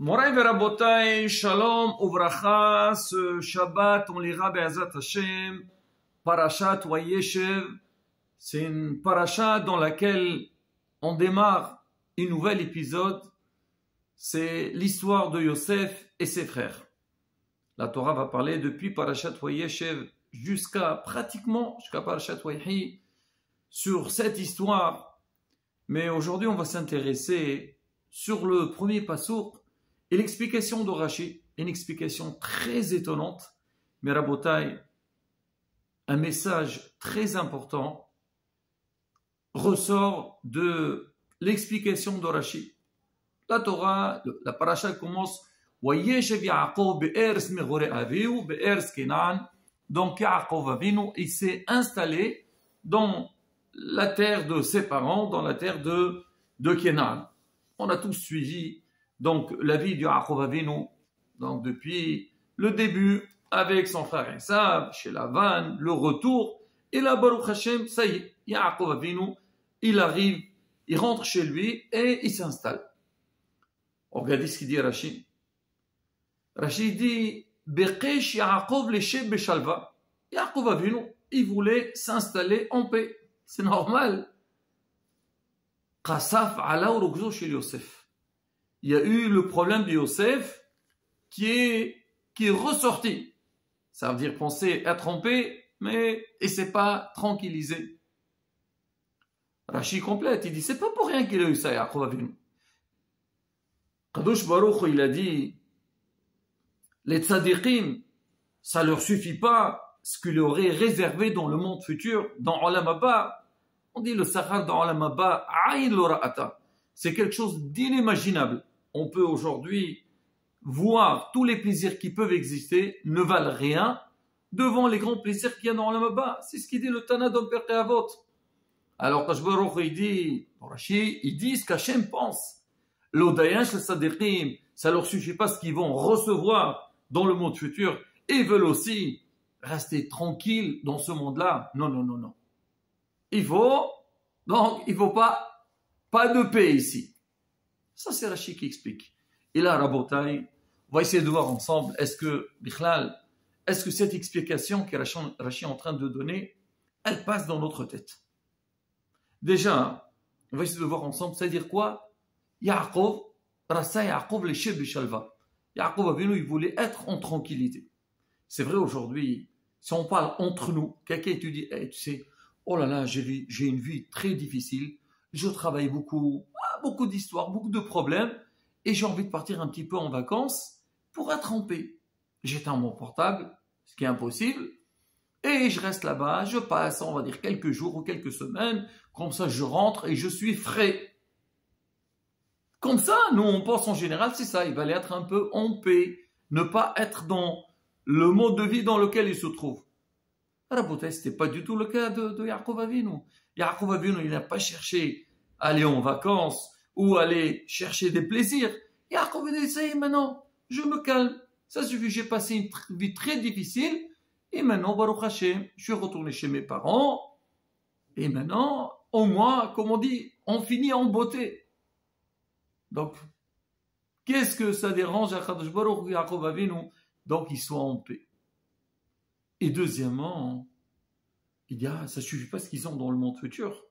Moray Verabotay, Shalom, Uvracha, ce Shabbat, on lira Be'ezrat Hashem, Parashat Vayeshev. C'est une parasha dans laquelle on démarre un nouvel épisode. C'est l'histoire de Yosef et ses frères. La Torah va parler depuis Parashat Vayeshev jusqu'à Parashat Vayhi sur cette histoire. Mais aujourd'hui, on va s'intéresser sur le premier passouk et l'explication de Rashi, une explication très étonnante. Mais Rabotai, un message très important ressort de l'explication de Rashi. La Torah, la parasha commence Vayeshev Yaakov be'eretz megorei avihu be'eretz Kenan. Donc Yaakov Avinu, il s'est installé dans la terre de ses parents, dans la terre de Kenan. On a tous suivi donc la vie de Yaakov Avinu, donc depuis le début avec son frère Esav, chez Lavan, le retour, et là Baruch Hashem, ça y est, Yaakov Avinu, il arrive, il rentre chez lui et il s'installe. Regardez ce qu'il dit Rashi. Rashi dit Bekesh Yaakov leshem beshalva. Yaakov Avinu, il voulait s'installer en paix. C'est normal. Qasaf ala urugzo chez Yosef. Il y a eu le problème de Yosef qui est ressorti. Ça veut dire penser être en paix, mais il ne s'est pas tranquillisé. Rashi complète, il dit c'est pas pour rien qu'il a eu ça, Yaakov Avinu. Kadosh Baruch il a dit les tzadikim, ça leur suffit pas ce qu'il aurait réservé dans le monde futur, dans Olam Haba. On dit le Sahar dans Olam Haba, Aïn Lora'ata. C'est quelque chose d'inimaginable. On peut aujourd'hui voir tous les plaisirs qui peuvent exister ne valent rien devant les grands plaisirs qu'il y a dans Olam Haba. C'est ce qu'il dit le Tana d'Om Pirkei Avot. Alors Kadosh Baruch il dit, Rashi, ils disent qu'Hachem pense. L'Odayan shel Sadiqim, ça leur suffit pas ce qu'ils vont recevoir dans le monde futur et ils veulent aussi rester tranquilles dans ce monde-là. Non, non, non, non. Il faut pas de paix ici. Ça, c'est Rashi qui explique. Et là, Rabotai, on va essayer de voir ensemble, est-ce que cette explication que Rashi est en train de donner, elle passe dans notre tête? Déjà, on va essayer de voir ensemble, c'est-à-dire quoi? Yaakov, Rasa Yaakov leshem beshalva. Yaakov Avinu, il voulait être en tranquillité. C'est vrai aujourd'hui, si on parle entre nous, quelqu'un te dit, hey, tu sais, oh là là, j'ai une vie très difficile, je travaille beaucoup d'histoires, beaucoup de problèmes, et j'ai envie de partir un petit peu en vacances pour être en paix. J'éteins mon portable, ce qui est impossible, et je reste là-bas, je passe, on va dire, quelques jours ou quelques semaines, comme ça je rentre et je suis frais. Comme ça, nous on pense en général, c'est ça, il va aller être un peu en paix, ne pas être dans le mode de vie dans lequel il se trouve. Rabotai, ce n'était pas du tout le cas de Yaakov Avinu. Yaakov Avinu, il n'a pas cherché à aller en vacances ou aller chercher des plaisirs. Yaakov Avinu dit, ça y est, maintenant, je me calme. Ça suffit, j'ai passé une vie très difficile et maintenant, Baruch Hashem, je suis retourné chez mes parents et maintenant, au moins, comme on dit, on finit en beauté. Donc, qu'est-ce que ça dérange à Kadosh Baruch Yaakov Avinu? Donc, il soit en paix. Et deuxièmement, il dit, ça ne suffit pas ce qu'ils ont dans le monde futur.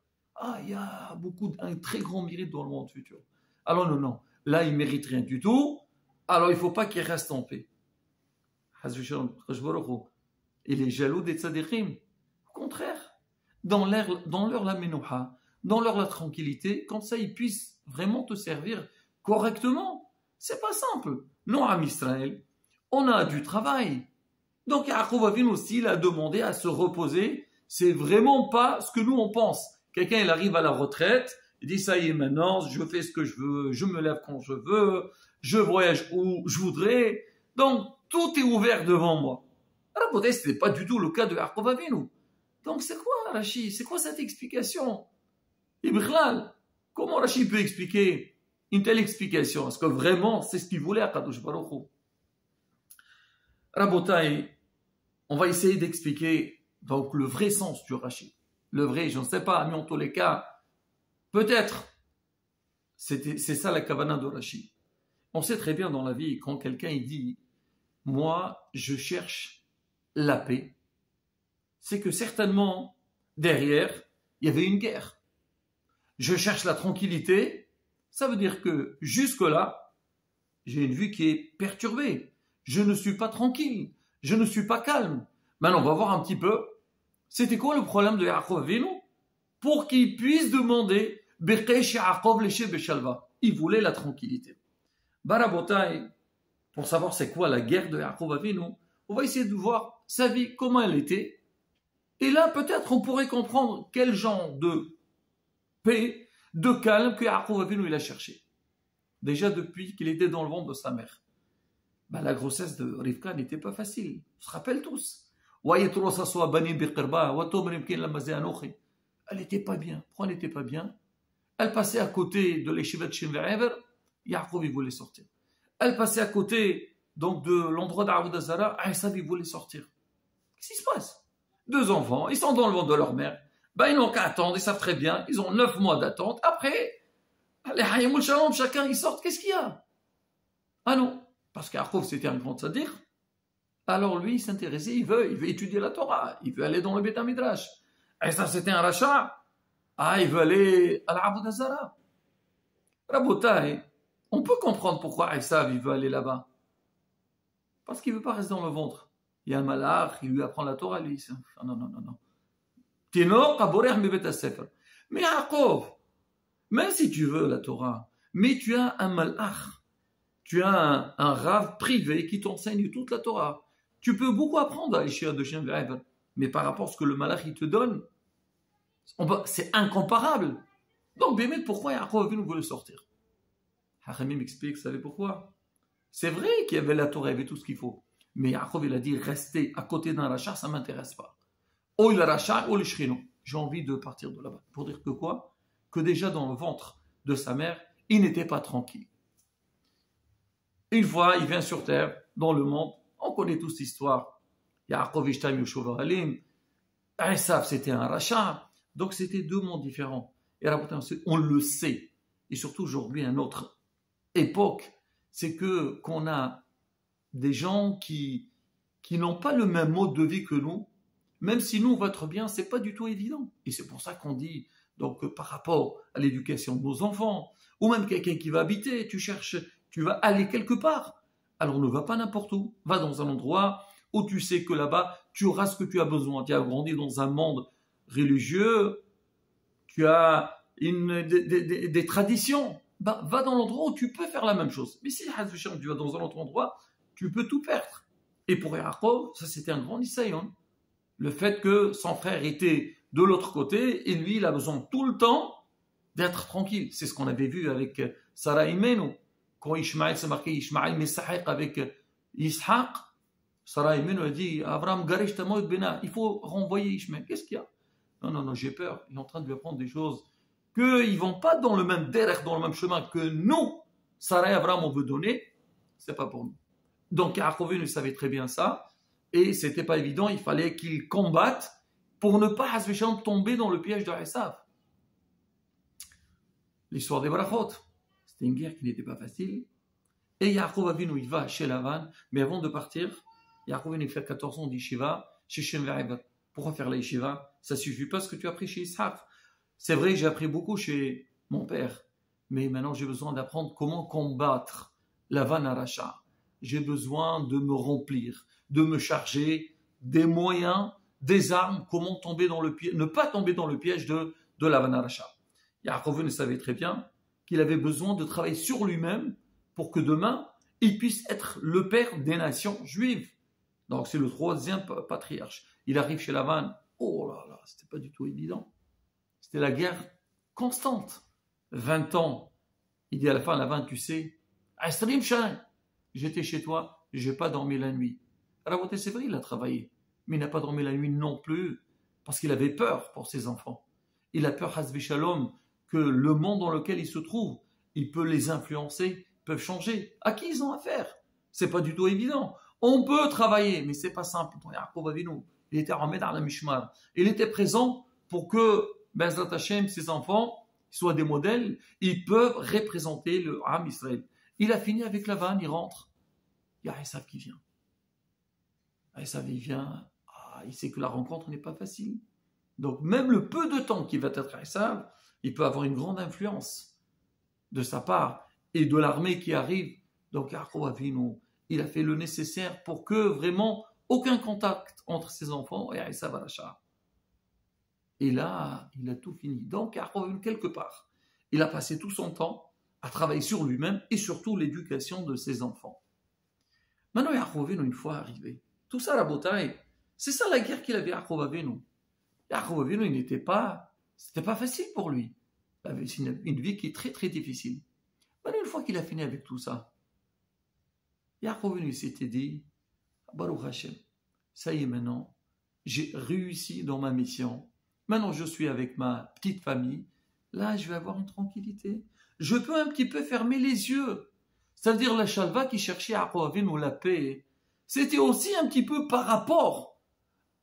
Il y a un très grand mérite dans le monde futur. Alors non, là, il ne mérite rien du tout. Alors, il ne faut pas qu'il reste en paix. Il est jaloux des tzadikim. Au contraire, dans leur la menouha, dans leur la tranquillité, comme ça, ils puissent vraiment te servir correctement. C'est pas simple. Non, à Israël, on a du travail. Donc, Yaakov Avinu aussi, il a demandé à se reposer. C'est vraiment pas ce que nous, on pense. Quelqu'un, il arrive à la retraite, il dit, ça y est, maintenant, je fais ce que je veux, je me lève quand je veux, je voyage où je voudrais. Donc, tout est ouvert devant moi. Alors, ce n'est pas du tout le cas de Yaakov Avinu. Donc, c'est quoi, Rashi? C'est quoi cette explication? Ibrilal, comment Rashi peut expliquer une telle explication? Est-ce que vraiment, c'est ce qu'il voulait à Kadosh Baruch Hu? Rabotai, on va essayer d'expliquer donc le vrai sens du Rashi. Le vrai, je ne sais pas, mais en tous les cas, peut-être, c'est ça la kavana de Rashi. On sait très bien dans la vie, quand quelqu'un il dit « moi, je cherche la paix », c'est que certainement, derrière, il y avait une guerre. Je cherche la tranquillité, ça veut dire que jusque-là, j'ai une vie qui est perturbée. Je ne suis pas tranquille, je ne suis pas calme. Maintenant, on va voir un petit peu, c'était quoi le problème de Yaakov Avinu pour qu'il puisse demander « Bekesh Yaakov leshe beshalva ». Il voulait la tranquillité. Barabotai, pour savoir c'est quoi la guerre de Yaakov Avinu, on va essayer de voir sa vie, comment elle était. Et là, peut-être, on pourrait comprendre quel genre de paix, de calme que Yaakov Avinu il a cherché. Déjà depuis qu'il était dans le ventre de sa mère. La grossesse de Rivka n'était pas facile. On se rappelle tous. Elle n'était pas bien. Pourquoi elle n'était pas bien? Elle passait à côté de l'échevet Shem Ve'ever, Yaakov il voulait sortir. Elle passait à côté donc de l'endroit d'Avodah Zara, Esav il voulait sortir. Qu'est-ce qui se passe? Deux enfants, ils sont dans le ventre de leur mère. Ils n'ont qu'à attendre, ils savent très bien, ils ont 9 mois d'attente. Après, les Hayamul Shalom, chacun ils sortent, qu'est-ce qu'il y a? Ah non, parce qu'Yaakov c'était un grand tzaddik. Alors lui, il s'intéressait, il veut étudier la Torah, il veut aller dans le Beth Midrash. Et ça, c'était un rachat. Il veut aller à l'Avodah Zara. Rabotai, on peut comprendre pourquoi Esav il veut aller là-bas. Parce qu'il ne veut pas rester dans le ventre. Il y a un malach, il lui apprend la Torah, lui. Non. Mais Yaakov, même si tu veux la Torah, mais tu as un malach, tu as un rave privé qui t'enseigne toute la Torah. Tu peux beaucoup apprendre à l'Ishia de Shem Ve'ever, mais par rapport à ce que le malach il te donne, c'est incomparable. Donc, Bémet, pourquoi Yaakov Avinu voulait sortir? Hachamim m'explique, vous savez pourquoi? C'est vrai qu'il y avait la Torah, il y avait tout ce qu'il faut. Mais Yaakov, il a dit, rester à côté d'un rachat, ça ne m'intéresse pas. Ou le rachat, ou le shrino. J'ai envie de partir de là-bas. Pour dire que quoi? Que déjà dans le ventre de sa mère, il n'était pas tranquille. Une fois, il vient sur terre, dans le monde, on connaît tous l'histoire. Yaakov Ishtam Yushuv Alim, Esav, c'était un rachat. Donc, c'était deux mondes différents. Et on le sait. Et surtout aujourd'hui, à notre époque, c'est qu'on a des gens qui n'ont pas le même mode de vie que nous. Même si nous, on va être bien, c'est pas du tout évident. Et c'est pour ça qu'on dit, donc, par rapport à l'éducation de nos enfants, ou même quelqu'un qui va habiter, tu vas aller quelque part. Alors, ne va pas n'importe où. Va dans un endroit où tu sais que là-bas, tu auras ce que tu as besoin. Tu as grandi dans un monde religieux, tu as des traditions. Va dans l'endroit où tu peux faire la même chose. Mais si tu vas dans un autre endroit, tu peux tout perdre. Et pour Yaakov, ça c'était un grand nisayon. Le fait que son frère était de l'autre côté, et lui, il a besoin tout le temps d'être tranquille. C'est ce qu'on avait vu avec Sarah Imenu. Quand Ishmaël s'est marqué, Ishmaël Messahek avec Ishaq, Sarah Imenu a dit, Abraham, Garish Tamoid Bena, il faut renvoyer Ishmaël. Qu'est-ce qu'il y a? Non, j'ai peur. Il est en train de lui apprendre des choses qu'ils ne vont pas dans le même derrière, dans le même chemin que nous, Sarah et Abraham, on veut donner. C'est pas pour nous. Donc, Yaakov ne savait très bien ça. Et c'était pas évident. Il fallait qu'il combatte pour ne pas tomber dans le piège de Esav. L'histoire des Brachot. C'était une guerre qui n'était pas facile. Et Yaakov Avinu, il va chez Lavan. Mais avant de partir, Yaakov Avinu fait 14 ans d'Yeshiva chez Shem Ve'ever. Pourquoi faire la Yeshiva? Ça suffit pas ce que tu as appris chez Ishaq. C'est vrai, j'ai appris beaucoup chez mon père. Mais maintenant, j'ai besoin d'apprendre comment combattre la Vanaracha. J'ai besoin de me remplir, de me charger des moyens, des armes, comment tomber dans le piège, ne pas tomber dans le piège de la Vanaracha. Yaakov ne savait très bien qu'il avait besoin de travailler sur lui-même pour que demain, il puisse être le père des nations juives. Donc, c'est le 3e patriarche. Il arrive chez Lavan. Oh là là, c'était pas du tout évident. C'était la guerre constante. 20 ans. Il dit à la fin, Lavan, tu sais, Asrim Shain, j'étais chez toi, j'ai pas dormi la nuit. Alors, c'est vrai, il a travaillé, mais il n'a pas dormi la nuit non plus, parce qu'il avait peur pour ses enfants. Il a peur, Hazvi Shalom, que le monde dans lequel il se trouve, il peut les influencer, peuvent changer. À qui ils ont affaire? C'est pas du tout évident. On peut travailler, mais c'est pas simple. Yaakov Avinu, il était remis à la Mishmar. Il était présent pour que Bezrat Hashem, ses enfants, soient des modèles. Ils peuvent représenter le Ham Israël. Il a fini avec la vanne, il rentre. Il y a Esav qui vient. Esav, il vient, il sait que la rencontre n'est pas facile. Donc même le peu de temps qu'il va être à Esav, il peut avoir une grande influence de sa part et de l'armée qui arrive. Donc Yaakov Avinu, il a fait le nécessaire pour que vraiment aucun contact entre ses enfants et Esav Arachar. Et là, il a tout fini. Donc Yaakov Avinu, quelque part, il a passé tout son temps à travailler sur lui-même et surtout l'éducation de ses enfants. Maintenant, Yaakov Avinu, une fois arrivé, tout ça, la bataille, c'est ça la guerre qu'il avait Yaakov Avinu. Yaakov Avinu, c'était pas facile pour lui. Il avait une vie qui est très très difficile. Maintenant, une fois qu'il a fini avec tout ça, Yaakov Avinu s'était dit, Baruch Hashem, ça y est maintenant, j'ai réussi dans ma mission. Maintenant, je suis avec ma petite famille. Là, je vais avoir une tranquillité. Je peux un petit peu fermer les yeux. C'est-à-dire la chalva qui cherchait à Yaakov la paix. C'était aussi un petit peu par rapport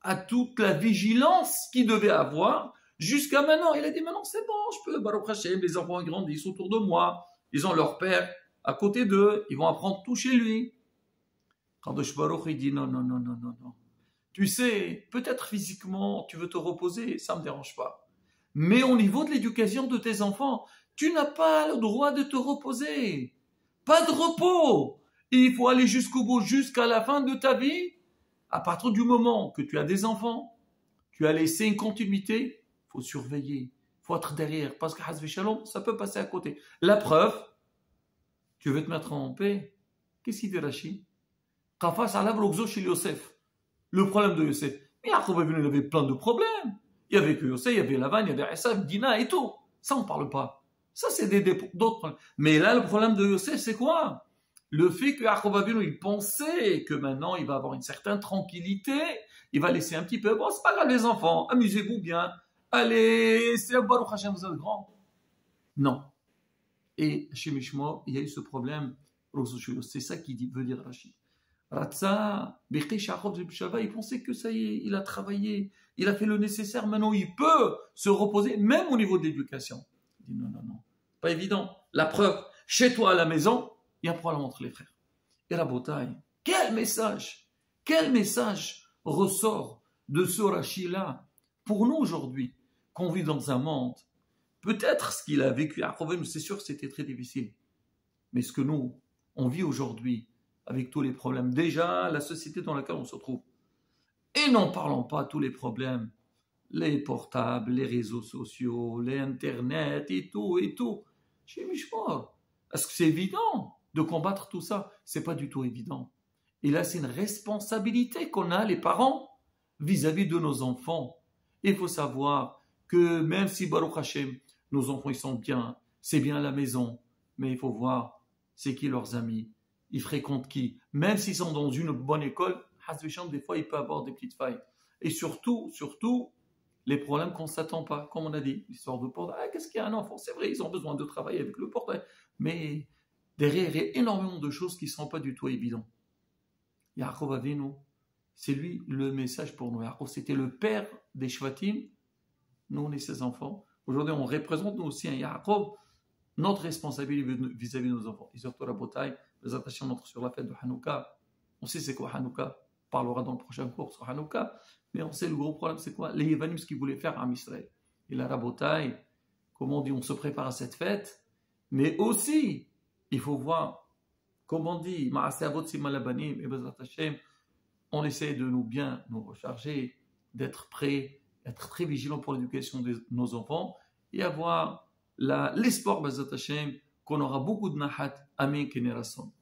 à toute la vigilance qu'il devait avoir jusqu'à maintenant. Il a dit, maintenant c'est bon, je peux, Baruch Hashem, les enfants grandissent autour de moi. Ils ont leur père à côté d'eux. Ils vont apprendre tout chez lui. Kadosh Baruch, il dit, non. Tu sais, peut-être physiquement, tu veux te reposer, ça ne me dérange pas. Mais au niveau de l'éducation de tes enfants, tu n'as pas le droit de te reposer. Pas de repos. Il faut aller jusqu'au bout, jusqu'à la fin de ta vie. À partir du moment que tu as des enfants, tu as laissé une continuité, il faut surveiller, il faut être derrière, parce que Hazvi Shalom, ça peut passer à côté. La preuve, tu veux te mettre en paix, qu'est-ce qu'il dit Rachid? Qafas alab l'ogzo chez Yosef. Le problème de Yosef. Mais Yaakov Avinu, il avait plein de problèmes. Il y avait que Yosef, il y avait Lavan, il y avait Esav, Dina et tout. Ça, on ne parle pas. Ça, c'est d'autres problèmes. Mais là, le problème de Yosef, c'est quoi? Le fait que Yaakov Avinu, il pensait que maintenant, il va avoir une certaine tranquillité. Il va laisser un petit peu. Bon, c'est pas grave, les enfants. Amusez-vous bien. Allez, c'est Baruch Hashem, vous êtes grands. Non. Et chez Mishmo, il y a eu ce problème. C'est ça qui veut dire Rachid. Ratza, il pensait que ça y est, il a travaillé, il a fait le nécessaire, maintenant il peut se reposer, même au niveau de l'éducation. Il dit non, pas évident. La preuve, chez toi à la maison, il y a un problème entre les frères. Et la bataille, quel message ressort de ce Rachid-là pour nous aujourd'hui, qu'on vit dans un monde, peut-être ce qu'il a vécu à Yaakov, c'est sûr que c'était très difficile, mais ce que nous, on vit aujourd'hui, avec tous les problèmes. Déjà, la société dans laquelle on se trouve. Et n'en parlons pas tous les problèmes. Les portables, les réseaux sociaux, les Internet et tout. Chez Mishmor, est-ce que c'est évident de combattre tout ça? C'est pas du tout évident. Et là, c'est une responsabilité qu'on a, les parents, vis-à-vis de nos enfants. Il faut savoir que même si Baruch Hashem, nos enfants, ils sont bien, c'est bien à la maison, mais il faut voir, c'est qui leurs amis? Ils fréquentent qui? Même s'ils sont dans une bonne école, des fois, il peut avoir des petites failles. Et surtout, les problèmes qu'on ne s'attend pas. Comme on a dit, l'histoire de portail. Qu'est-ce qu'il y a un enfant? C'est vrai, ils ont besoin de travailler avec le portail. Mais derrière, il y a énormément de choses qui ne sont pas du tout évidentes. Yaakov Avinu, c'est lui le message pour nous. Yaakov, c'était le père des Shvatim. Nous, on est ses enfants. Aujourd'hui, on représente nous aussi un Yaakov. Notre responsabilité vis-à-vis de nos enfants. Et surtout la bataille, les attachés, on entre sur la fête de Hanouka. On sait c'est quoi Hanouka. On parlera dans le prochain cours sur Hanouka. Mais on sait le gros problème, c'est quoi? Les Yevanim, ce qu'ils voulaient faire à Israël. Et la rabotaille, comment on dit, on se prépare à cette fête. Mais aussi, il faut voir, comme on dit, on essaie de bien nous recharger, d'être prêts, être très vigilants pour l'éducation de nos enfants et avoir l'espoir, Bezat Hashem, qu'on aura beaucoup de nahat, amin, Kenerasson.